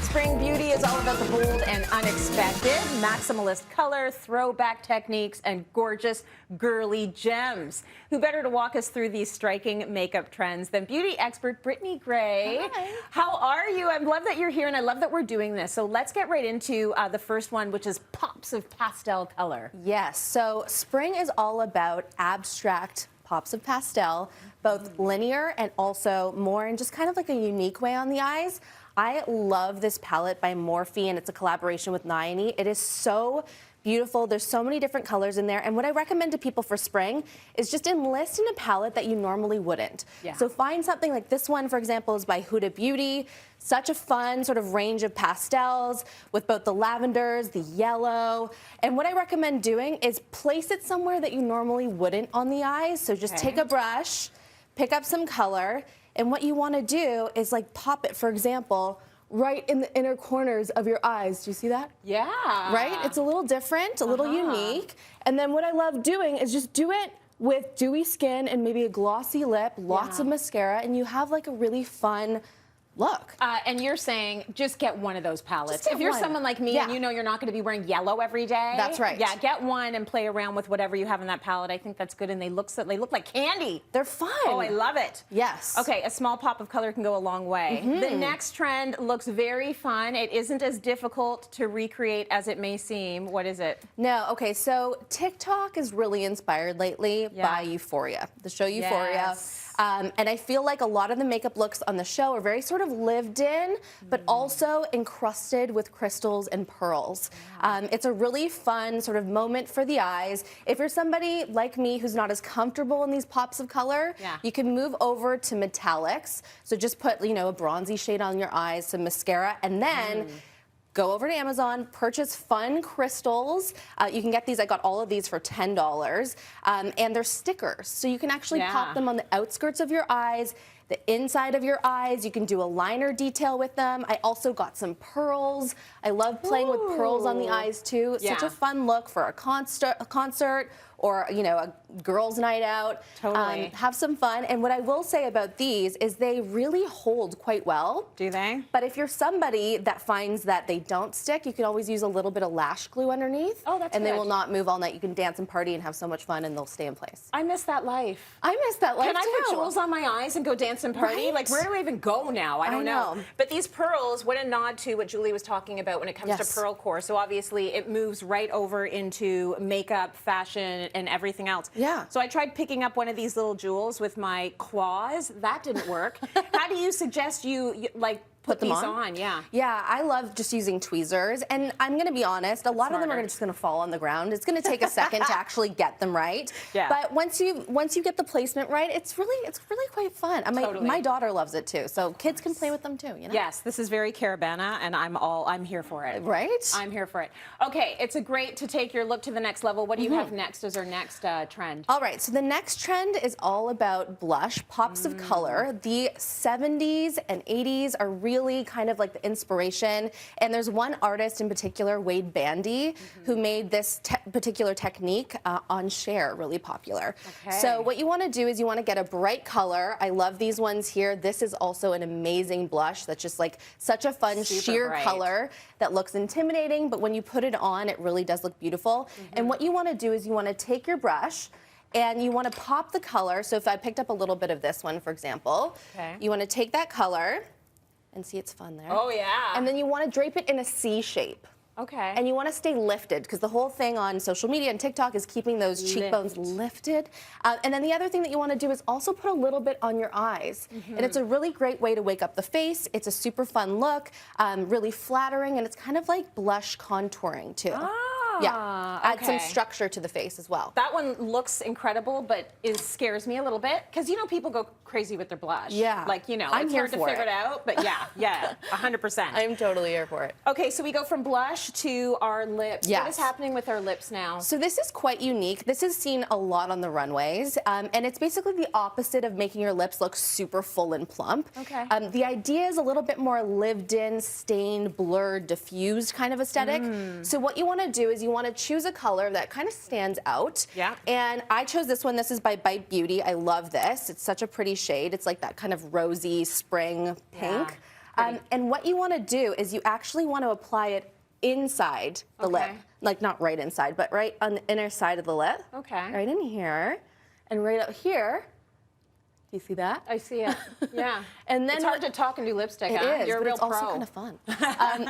Spring beauty is all about the bold and unexpected, maximalist color, throwback techniques, and gorgeous, girly gems. Who better to walk us through these striking makeup trends than beauty expert Brittany Gray? Hi. How are you? I love that you're here, and I love that we're doing this. So let's get right into the first one, which is pops of pastel color. Yes, so spring is all about abstract pops of pastel, both linear and also more in just kind of like a unique way on the eyes. I love this palette by Morphe, and it's a collaboration with Nayani. It is so beautiful. There's so many different colors in there. And what I recommend to people for spring is just enlist in a palette that you normally wouldn't. Yeah. So find something like this one, for example, is by Huda Beauty. Such a fun sort of range of pastels with both the lavenders, the yellow. And what I recommend doing is place it somewhere that you normally wouldn't on the eyes. So just take a brush, pick up some color, and what you want to do is like pop it, for example, right in the inner corners of your eyes. Do you see that? Yeah. Right? It's a little different, a little unique. And then what I love doing is just do it with dewy skin and maybe a glossy lip, lots of mascara, and you have like a really fun look. And you're saying just get one of those palettes. Just get If you're one. someone like me and you know you're not going to be wearing yellow every day. That's right. Yeah, get one and play around with whatever you have in that palette. I think that's good, and they look like candy. They're fun. Oh, I love it. Yes. Okay, a small pop of color can go a long way. The next trend looks very fun. It isn't as difficult to recreate as it may seem. What is it? No, okay, so TikTok is really inspired lately by Euphoria, the show Euphoria. Yes. And I feel like a lot of the makeup looks on the show are very sort of lived in, but also encrusted with crystals and pearls. It's a really fun sort of moment for the eyes. If you're somebody like me who's not as comfortable in these pops of color, you can move over to metallics. So just put, you know, a bronzy shade on your eyes, some mascara, and then go over to Amazon, purchase fun crystals. You can get these, I got all of these for $10. And they're stickers. So you can actually pop them on the outskirts of your eyes, the inside of your eyes. You can do a liner detail with them. I also got some pearls. I love playing with pearls on the eyes too. It's such a fun look for a concert or, you know, a girls' night out. Totally. Have some fun. And what I will say about these is they really hold quite well. Do they? But if you're somebody that finds that they don't stick, you can always use a little bit of lash glue underneath. Oh, that's And good. they will not move all night. You can dance and party and have so much fun, and they'll stay in place. I miss that life. I miss that life Can I too. put jewels on my eyes and go dance and party? Right? Like, where do I even go now? I don't know. know. But these pearls, what a nod to what Julie was talking about when it comes to pearl core. So obviously it moves right over into makeup, fashion, and everything else. Yeah. So I tried picking up one of these little jewels with my claws. That didn't work. How do you suggest you like put them these on? Yeah. Yeah, I love just using tweezers, and I'm going to be honest, a lot of them are just going to fall on the ground. It's going to take a second to actually get them right. Yeah. But once you get the placement right, it's really quite fun. My daughter loves it too, so kids can play with them too. You know? Yes, this is very Carabana, and I'm here for it. Right? I'm here for it. Okay, it's a great to take your look to the next level. What do you have next as our next trend? All right, so the next trend is all about blush, pops of color. The 70s and 80s are really kind of like the inspiration, and there's one artist in particular, Wade Bandy, who made this particular technique on Cher really popular. So what you want to do is you want to get a bright color. I love these ones here. This is also an amazing blush that's just like such a fun sheer color that looks intimidating, but when you put it on, it really does look beautiful. And what you want to do is you want to take your brush and you want to pop the color. So if I picked up a little bit of this one, for example, you want to take that color and see it's fun there. Oh, yeah. And then you want to drape it in a C shape. Okay. And you want to stay lifted, because the whole thing on social media and TikTok is keeping those cheekbones lifted. And then the other thing that you want to do is also put a little bit on your eyes. And it's a really great way to wake up the face. It's a super fun look, really flattering, and it's kind of like blush contouring too. Yeah, add some structure to the face as well. That one looks incredible, but it scares me a little bit, because you know people go crazy with their blush. Yeah, like, you know, I'm it's here hard to for figure it out, but yeah, 100%. I'm totally here for it. Okay, so we go from blush to our lips. Yes. What is happening with our lips now? So this is quite unique. This is seen a lot on the runways, and it's basically the opposite of making your lips look super full and plump. Okay. The idea is a little bit more lived-in, stained, blurred, diffused kind of aesthetic. So what you want to do is you want to choose a color that kind of stands out. Yeah. And I chose this one. This is by Bite Beauty. I love this. It's such a pretty shade. It's like that kind of rosy spring pink. pretty. And what you want to do is you actually want to apply it inside the lip. Like not right inside, but right on the inner side of the lip. Okay. Right in here. And right up here. Do you see that? I see it. Yeah. And then it's hard to talk and do lipstick. It is, You're a but real it's also pro. kind of fun.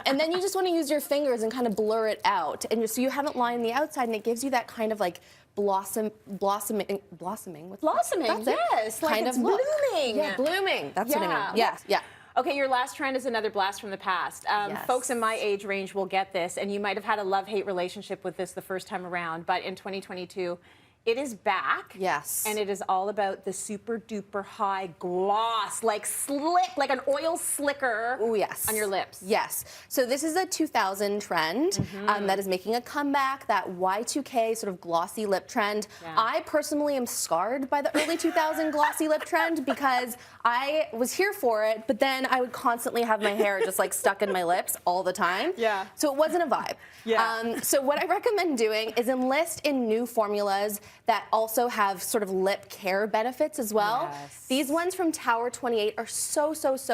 And then you just want to use your fingers and kind of blur it out, and so you haven't lined the outside, and it gives you that kind of like blossoming. Blossoming. That's it. Yes. Like Kind it's of look. blooming. Yeah, blooming. That's what I mean. Yeah. Yeah. Okay, your last trend is another blast from the past. Yes. Folks in my age range will get this, and you might have had a love-hate relationship with this the first time around, but in 2022, it is back. Yes. And it is all about the super duper high gloss, like slick, like an oil slicker. Oh, yes. On your lips. Yes. So this is a 2000 trend that is making a comeback, that Y2K sort of glossy lip trend. Yeah. I personally am scarred by the early 2000 glossy lip trend because I was here for it, but then I would constantly have my hair just like stuck in my lips all the time. Yeah. So it wasn't a vibe. Yeah. So what I recommend doing is enlist in new formulas that also have sort of lip care benefits as well. Yes. These ones from Tower 28 are so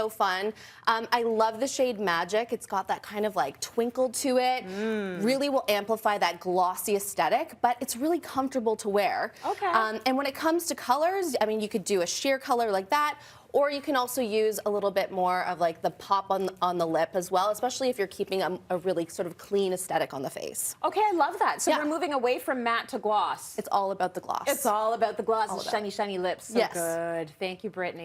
fun. I love the shade Magic. It's got that kind of like twinkle to it. Really will amplify that glossy aesthetic, but it's really comfortable to wear. Okay. And when it comes to colors, I mean, you could do a sheer color like that, or you can also use a little bit more of like the pop on the lip as well, especially if you're keeping a really sort of clean aesthetic on the face. Okay, I love that. So Yeah. we're moving away from matte to gloss. It's all about the gloss. It's all about the gloss, All about shiny, shiny lips. So Yes. good. Thank you, Brittany.